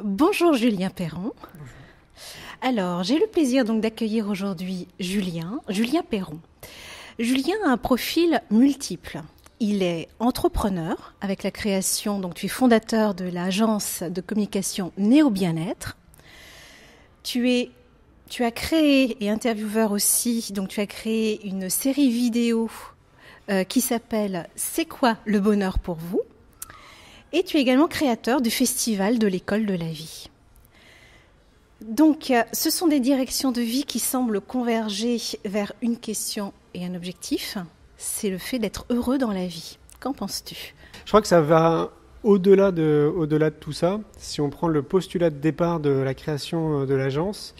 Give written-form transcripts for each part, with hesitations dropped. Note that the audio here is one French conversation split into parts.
Bonjour Julien Perron. Alors, j'ai le plaisir donc d'accueillir aujourd'hui Julien Perron. Julien a un profil multiple. Il est entrepreneur avec la création, donc tu es fondateur de l'agence de communication Néo Bien-être. Tu as créé et intervieweur aussi, donc tu as créé une série vidéo qui s'appelle C'est quoi le bonheur pour vous? Et tu es également créateur du festival de l'école de la vie. Donc, ce sont des directions de vie qui semblent converger vers une question et un objectif, c'est le fait d'être heureux dans la vie. Qu'en penses-tu? Je crois que ça va au-delà de tout ça. Si on prend le postulat de départ de la création de l'agence,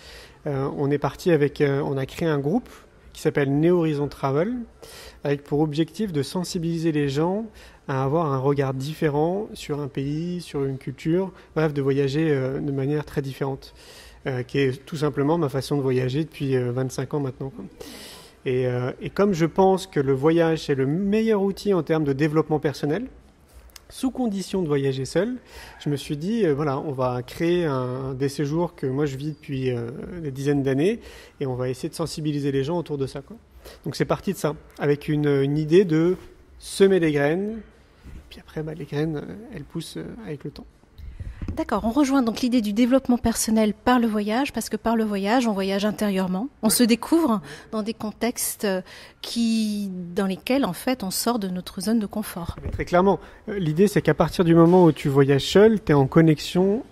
on est parti on a créé un groupe qui s'appelle Néo Horizon Travel, avec pour objectif de sensibiliser les gens à avoir un regard différent sur un pays, sur une culture, bref, de voyager de manière très différente, qui est tout simplement ma façon de voyager depuis 25 ans maintenant, quoi. Et comme je pense que le voyage, c'est le meilleur outil en termes de développement personnel, sous condition de voyager seul, je me suis dit, voilà, on va créer des séjours que moi je vis depuis des dizaines d'années, et on va essayer de sensibiliser les gens autour de ça, quoi. Donc c'est parti de ça, avec une idée de semer des graines, puis après les graines, elles poussent avec le temps. D'accord, on rejoint donc l'idée du développement personnel par le voyage, parce que par le voyage, on voyage intérieurement, on se découvre dans des contextes dans lesquels en fait on sort de notre zone de confort. Mais très clairement, l'idée c'est qu'à partir du moment où tu voyages seul, tu es en connexion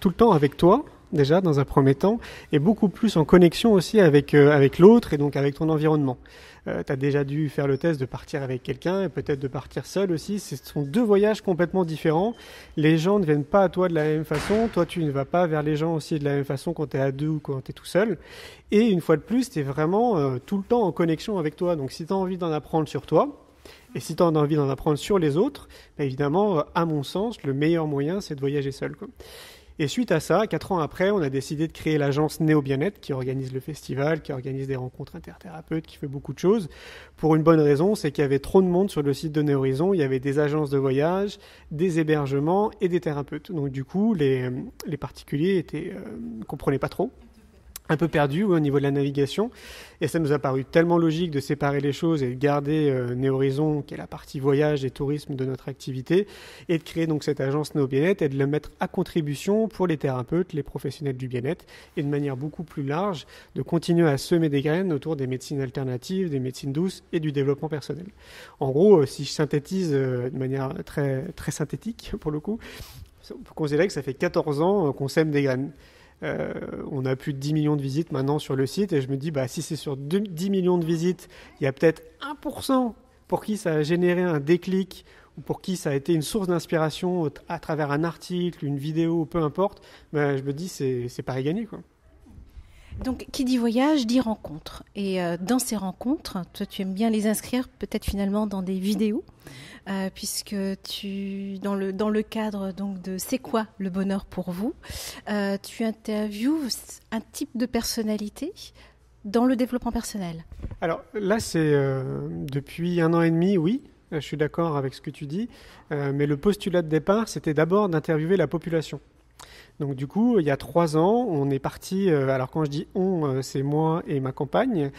tout le temps avec toi, déjà dans un premier temps, et beaucoup plus en connexion aussi avec l'autre et donc avec ton environnement. Tu as déjà dû faire le test de partir avec quelqu'un et peut-être de partir seul aussi. Ce sont deux voyages complètement différents. Les gens ne viennent pas à toi de la même façon. Toi, tu ne vas pas vers les gens aussi de la même façon quand tu es à deux ou quand tu es tout seul. Et une fois de plus, tu es vraiment tout le temps en connexion avec toi. Donc si tu as envie d'en apprendre sur toi, et si tu as envie d'en apprendre sur les autres, évidemment, à mon sens, le meilleur moyen, c'est de voyager seul, quoi. Et suite à ça, 4 ans après, on a décidé de créer l'agence Néo Bien-être qui organise le festival, qui organise des rencontres interthérapeutes, qui fait beaucoup de choses. Pour une bonne raison, c'est qu'il y avait trop de monde sur le site de Néo Horizon. Il y avait des agences de voyage, des hébergements et des thérapeutes. Donc du coup, les particuliers comprenaient pas trop. Un peu perdu au niveau de la navigation, et ça nous a paru tellement logique de séparer les choses et de garder Néo Horizon, qui est la partie voyage et tourisme de notre activité, et de créer donc cette agence Néo Bien-être et de la mettre à contribution pour les thérapeutes, les professionnels du bien-être, et de manière beaucoup plus large, de continuer à semer des graines autour des médecines alternatives, des médecines douces et du développement personnel. En gros, si je synthétise de manière très, très synthétique, pour le coup, on peut considérer que ça fait 14 ans qu'on sème des graines. On a plus de 10 millions de visites maintenant sur le site et je me dis si c'est sur 10 millions de visites, il y a peut-être 1% pour qui ça a généré un déclic ou pour qui ça a été une source d'inspiration à travers un article, une vidéo, peu importe, je me dis c'est pari gagné, quoi. Donc, qui dit voyage, dit rencontre. Et dans ces rencontres, toi, tu aimes bien les inscrire peut-être finalement dans des vidéos, puisque dans le cadre donc de C'est quoi le bonheur pour vous, tu interviews un type de personnalité dans le développement personnel. Alors là, c'est depuis 1 an et demi, oui. Je suis d'accord avec ce que tu dis, mais le postulat de départ, c'était d'abord d'interviewer la population. Donc du coup, il y a 3 ans, on est parti, alors quand je dis on, c'est moi et ma compagne,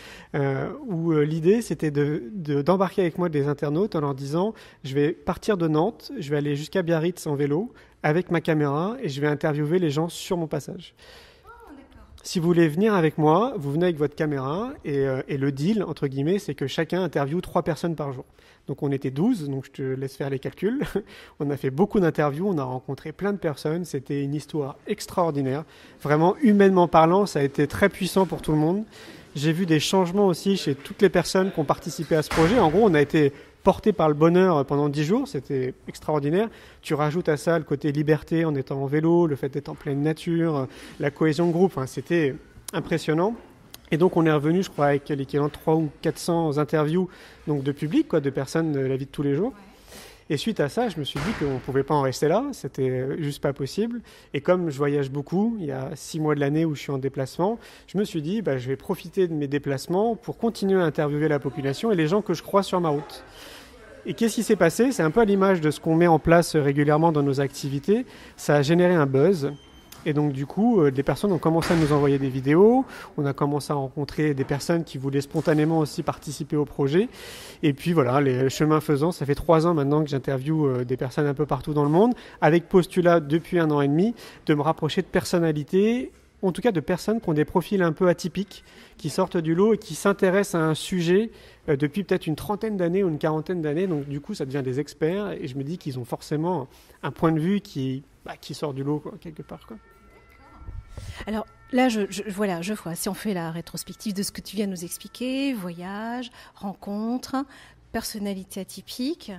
où l'idée c'était d'embarquer avec moi des internautes en leur disant, je vais partir de Nantes, je vais aller jusqu'à Biarritz en vélo avec ma caméra et je vais interviewer les gens sur mon passage. Si vous voulez venir avec moi, vous venez avec votre caméra et le deal, entre guillemets, c'est que chacun interviewe 3 personnes par jour. Donc on était 12, donc je te laisse faire les calculs. On a fait beaucoup d'interviews, on a rencontré plein de personnes, c'était une histoire extraordinaire. Vraiment, humainement parlant, ça a été très puissant pour tout le monde. J'ai vu des changements aussi chez toutes les personnes qui ont participé à ce projet. En gros, on a été porté par le bonheur pendant 10 jours, c'était extraordinaire. Tu rajoutes à ça le côté liberté en étant en vélo, le fait d'être en pleine nature, la cohésion de groupe, c'était impressionnant. Et donc on est revenu, je crois, avec l'équivalent de 300 ou 400 interviews donc de public, de personnes de la vie de tous les jours. Et suite à ça, je me suis dit qu'on ne pouvait pas en rester là, c'était juste pas possible. Et comme je voyage beaucoup, il y a 6 mois de l'année où je suis en déplacement, je me suis dit, je vais profiter de mes déplacements pour continuer à interviewer la population et les gens que je croise sur ma route. Et qu'est-ce qui s'est passé? C'est un peu à l'image de ce qu'on met en place régulièrement dans nos activités. Ça a généré un buzz. Et donc du coup, des personnes ont commencé à nous envoyer des vidéos, on a commencé à rencontrer des personnes qui voulaient spontanément aussi participer au projet. Et puis voilà, les chemins faisant, ça fait 3 ans maintenant que j'interviewe des personnes un peu partout dans le monde, avec postulat depuis 1 an et demi, de me rapprocher de personnalités, en tout cas de personnes qui ont des profils un peu atypiques, qui sortent du lot et qui s'intéressent à un sujet depuis peut-être une trentaine d'années ou une quarantaine d'années. Donc du coup, ça devient des experts et je me dis qu'ils ont forcément un point de vue qui sort du lot, quoi, quelque part, quoi. Alors là, voilà, je vois, si on fait la rétrospective de ce que tu viens de nous expliquer, voyage, rencontre, personnalité atypique.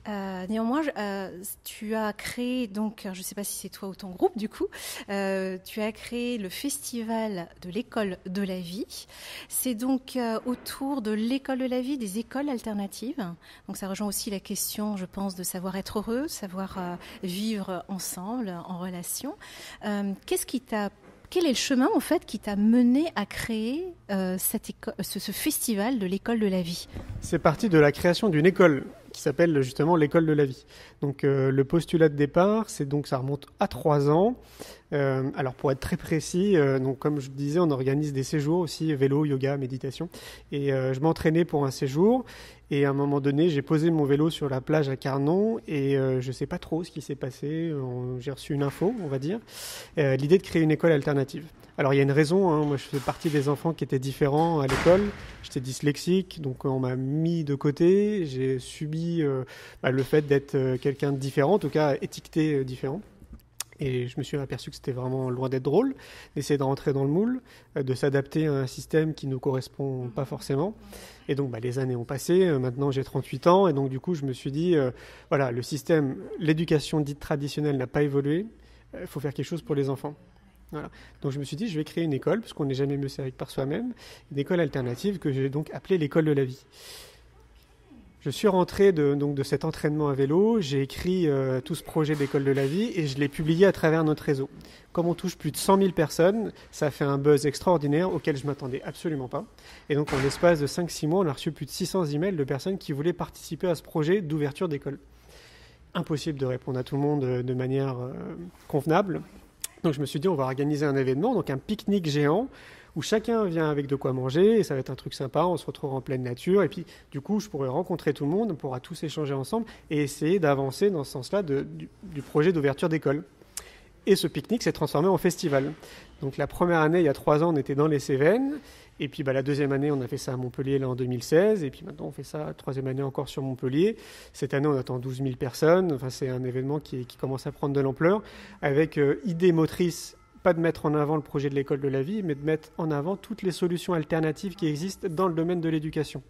Néanmoins, tu as créé, donc, je ne sais pas si c'est toi ou ton groupe du coup, tu as créé le festival de l'école de la vie. C'est donc autour de l'école de la vie, des écoles alternatives. Donc ça rejoint aussi la question, je pense, de savoir être heureux, savoir vivre ensemble, en relation. Quel est le chemin en fait qui t'a mené à créer ce festival de l'école de la vie? C'est parti de la création d'une école qui s'appelle justement l'école de la vie. Donc le postulat de départ, ça remonte à 3 ans. Alors pour être très précis, donc comme je disais, on organise des séjours aussi, vélo, yoga, méditation. Et je m'entraînais pour un séjour. Et à un moment donné, j'ai posé mon vélo sur la plage à Carnon et je ne sais pas trop ce qui s'est passé. J'ai reçu une info, on va dire. L'idée de créer une école alternative. Alors il y a une raison, hein. Moi je fais partie des enfants qui étaient différents à l'école. J'étais dyslexique, donc on m'a mis de côté. J'ai subi le fait d'être quelqu'un de différent, en tout cas étiqueté différent. Et je me suis aperçu que c'était vraiment loin d'être drôle, d'essayer de rentrer dans le moule, de s'adapter à un système qui ne nous correspond pas forcément. Et donc les années ont passé, maintenant j'ai 38 ans, et donc du coup je me suis dit, voilà, le système, l'éducation dite traditionnelle n'a pas évolué, il faut faire quelque chose pour les enfants. Voilà. Donc je me suis dit, je vais créer une école, puisqu'on n'est jamais mieux servi que par soi-même, une école alternative que j'ai donc appelée l'école de la vie. Je suis rentré de cet entraînement à vélo, j'ai écrit tout ce projet d'école de la vie et je l'ai publié à travers notre réseau. Comme on touche plus de 100 000 personnes, ça a fait un buzz extraordinaire auquel je ne m'attendais absolument pas. Et donc en l'espace de 5-6 mois, on a reçu plus de 600 emails de personnes qui voulaient participer à ce projet d'ouverture d'école. Impossible de répondre à tout le monde de manière convenable. Donc je me suis dit, on va organiser un événement, donc un pique-nique géant, où chacun vient avec de quoi manger, et ça va être un truc sympa, on se retrouve en pleine nature, et puis du coup je pourrai rencontrer tout le monde, on pourra tous échanger ensemble, et essayer d'avancer dans ce sens-là du projet d'ouverture d'école. Et ce pique-nique s'est transformé en festival. Donc la première année, il y a 3 ans, on était dans les Cévennes, et puis la deuxième année, on a fait ça à Montpellier là, en 2016, et puis maintenant on fait ça la troisième année encore sur Montpellier. Cette année, on attend 12 000 personnes, enfin, c'est un événement qui commence à prendre de l'ampleur, avec idée motrice, pas de mettre en avant le projet de l'école de la vie, mais de mettre en avant toutes les solutions alternatives qui existent dans le domaine de l'éducation.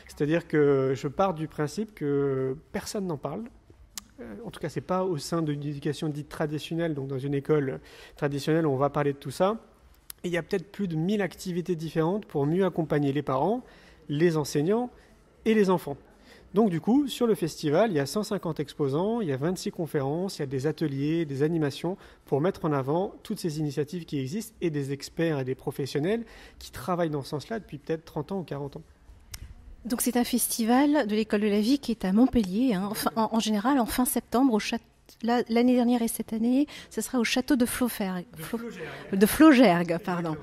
C'est-à-dire que je pars du principe que personne n'en parle. En tout cas, ce n'est pas au sein d'une éducation dite traditionnelle, donc dans une école traditionnelle où on va parler de tout ça. Et il y a peut-être plus de 1000 activités différentes pour mieux accompagner les parents, les enseignants et les enfants. Donc du coup, sur le festival, il y a 150 exposants, il y a 26 conférences, il y a des ateliers, des animations pour mettre en avant toutes ces initiatives qui existent et des experts et des professionnels qui travaillent dans ce sens-là depuis peut-être 30 ans ou 40 ans. Donc c'est un festival de l'école de la vie qui est à Montpellier, hein, en général en fin septembre au château. L'année dernière et cette année, ce sera au château de Flaugergue. De Flaugergue, pardon.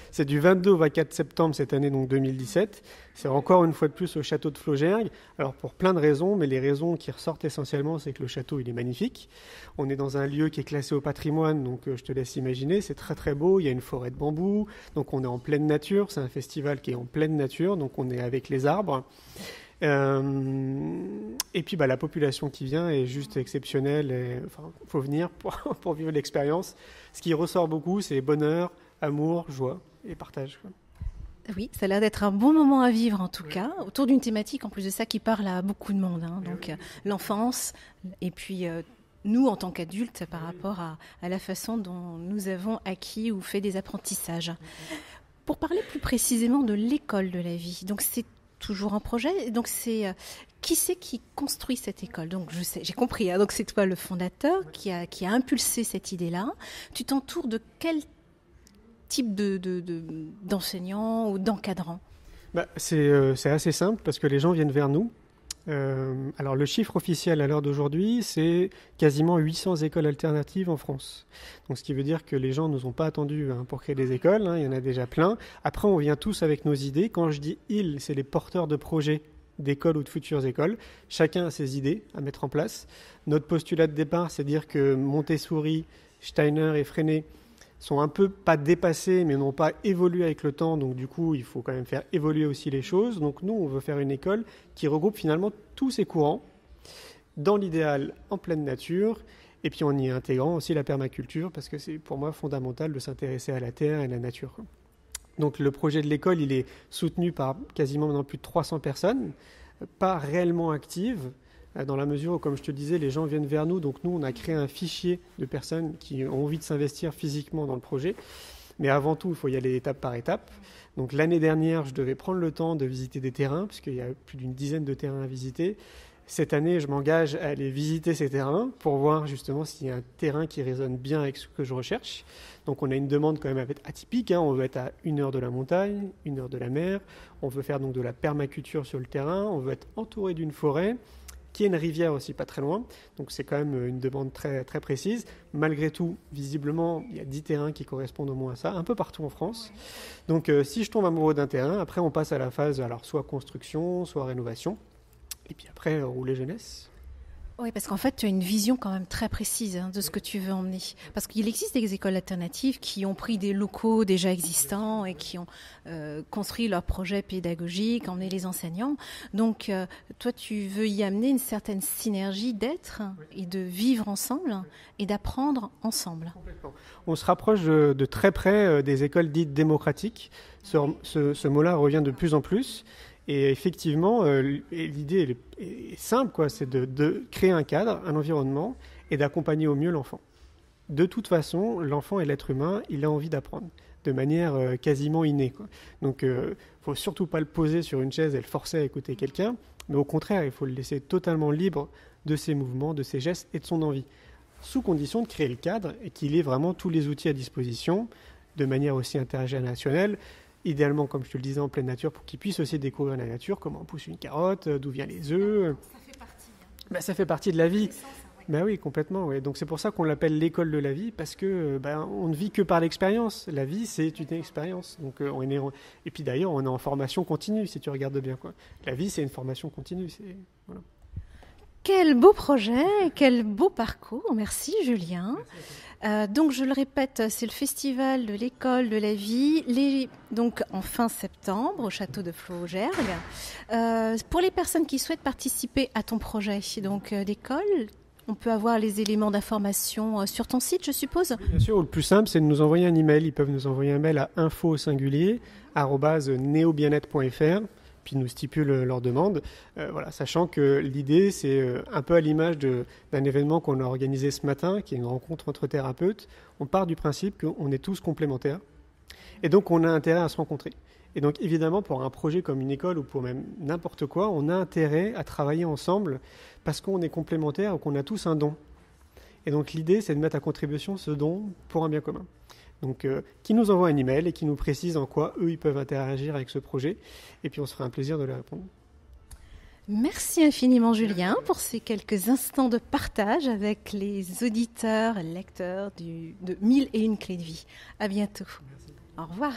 C'est du 22 au 24 septembre cette année, donc 2017. C'est encore une fois de plus au château de Flaugergue. Alors pour plein de raisons, mais les raisons qui ressortent essentiellement, c'est que le château, il est magnifique. On est dans un lieu qui est classé au patrimoine, donc je te laisse imaginer, c'est très très beau. Il y a une forêt de bambous, donc on est en pleine nature. C'est un festival qui est en pleine nature, donc on est avec les arbres. Et puis la population qui vient est juste exceptionnelle. Il faut venir pour vivre l'expérience. Ce qui ressort beaucoup, c'est bonheur, amour, joie et partage. Oui, ça a l'air d'être un bon moment à vivre en tout cas, autour d'une thématique en plus de ça qui parle à beaucoup de monde. Donc l'enfance et puis nous en tant qu'adultes par rapport à la façon dont nous avons acquis ou fait des apprentissages. Pour parler plus précisément de l'école de la vie, donc c'est toujours un projet. Donc c'est qui c'est qui construit cette école? Donc j'ai compris. Hein, donc c'est toi le fondateur qui a impulsé cette idée-là. Tu t'entoures de quel type d'enseignants ou d'encadrants? C'est assez simple parce que les gens viennent vers nous. Alors le chiffre officiel à l'heure d'aujourd'hui, c'est quasiment 800 écoles alternatives en France. Donc ce qui veut dire que les gens ne nous ont pas attendus pour créer des écoles, il y en a déjà plein. Après, on vient tous avec nos idées. Quand je dis ils, c'est les porteurs de projets d'écoles ou de futures écoles. Chacun a ses idées à mettre en place. Notre postulat de départ, c'est dire que Montessori, Steiner et Freinet sont un peu pas dépassés, mais n'ont pas évolué avec le temps. Donc du coup, il faut quand même faire évoluer aussi les choses. Donc nous, on veut faire une école qui regroupe finalement tous ces courants, dans l'idéal en pleine nature, et puis en y intégrant aussi la permaculture, parce que c'est pour moi fondamental de s'intéresser à la terre et à la nature. Donc le projet de l'école, il est soutenu par quasiment maintenant plus de 300 personnes, pas réellement actives, dans la mesure où, comme je te disais, les gens viennent vers nous. Donc nous, on a créé un fichier de personnes qui ont envie de s'investir physiquement dans le projet. Mais avant tout, il faut y aller étape par étape. Donc l'année dernière, je devais prendre le temps de visiter des terrains, puisqu'il y a plus d'une dizaine de terrains à visiter. Cette année, je m'engage à aller visiter ces terrains pour voir justement s'il y a un terrain qui résonne bien avec ce que je recherche. Donc on a une demande quand même atypique. On veut être à 1 heure de la montagne, 1 heure de la mer. On veut faire donc de la permaculture sur le terrain. On veut être entouré d'une forêt, qui est une rivière aussi pas très loin. Donc c'est quand même une demande très, très précise. Malgré tout, visiblement, il y a 10 terrains qui correspondent au moins à ça, un peu partout en France. Donc si je tombe amoureux d'un terrain, après on passe à la phase alors soit construction, soit rénovation. Et puis après, rouler jeunesse. Oui, parce qu'en fait, tu as une vision quand même très précise de ce que tu veux emmener. Parce qu'il existe des écoles alternatives qui ont pris des locaux déjà existants et qui ont construit leur projet pédagogique, emmené les enseignants. Donc, toi, tu veux y amener une certaine synergie d'être et de vivre ensemble et d'apprendre ensemble. Complètement. On se rapproche de très près des écoles dites démocratiques. Ce mot-là revient de plus en plus. Et effectivement, l'idée est simple, c'est de créer un cadre, un environnement, et d'accompagner au mieux l'enfant. De toute façon, l'enfant et l'être humain, il a envie d'apprendre, de manière quasiment innée. Donc, faut surtout pas le poser sur une chaise et le forcer à écouter quelqu'un, mais au contraire, il faut le laisser totalement libre de ses mouvements, de ses gestes et de son envie, sous condition de créer le cadre et qu'il ait vraiment tous les outils à disposition, de manière aussi intergénérationnelle, idéalement, comme je te le disais, en pleine nature, pour qu'ils puissent aussi découvrir la nature, comment pousse une carotte, d'où viennent les œufs. Ça fait partie. Ça fait partie de la vie. Oui, complètement. Oui. Donc c'est pour ça qu'on l'appelle l'école de la vie, parce que on ne vit que par l'expérience. La vie, c'est une expérience. Donc et puis d'ailleurs, on est en formation continue, si tu regardes bien. La vie, c'est une formation continue. Voilà. Quel beau projet, quel beau parcours. Merci Julien. Donc je le répète, c'est le festival de l'école de la vie, donc en fin septembre au château de Flaux-au-Gergue. Pour les personnes qui souhaitent participer à ton projet donc d'école, on peut avoir les éléments d'information sur ton site, je suppose. Bien sûr, le plus simple, c'est de nous envoyer un email. Ils peuvent nous envoyer un mail à info@neobienêtre.fr. Puis nous stipulent leur demande, sachant que l'idée, c'est un peu à l'image d'un événement qu'on a organisé ce matin, qui est une rencontre entre thérapeutes. On part du principe qu'on est tous complémentaires, et donc on a intérêt à se rencontrer. Et donc évidemment, pour un projet comme une école ou pour même n'importe quoi, on a intérêt à travailler ensemble, parce qu'on est complémentaires ou qu'on a tous un don. Et donc l'idée, c'est de mettre à contribution ce don pour un bien commun. Donc, qui nous envoie un email et qui nous précise en quoi eux ils peuvent interagir avec ce projet, et puis on se fera un plaisir de leur répondre. Merci infiniment Julien pour ces quelques instants de partage avec les auditeurs, lecteurs de 1001 clés de vie. À bientôt. Merci. Au revoir.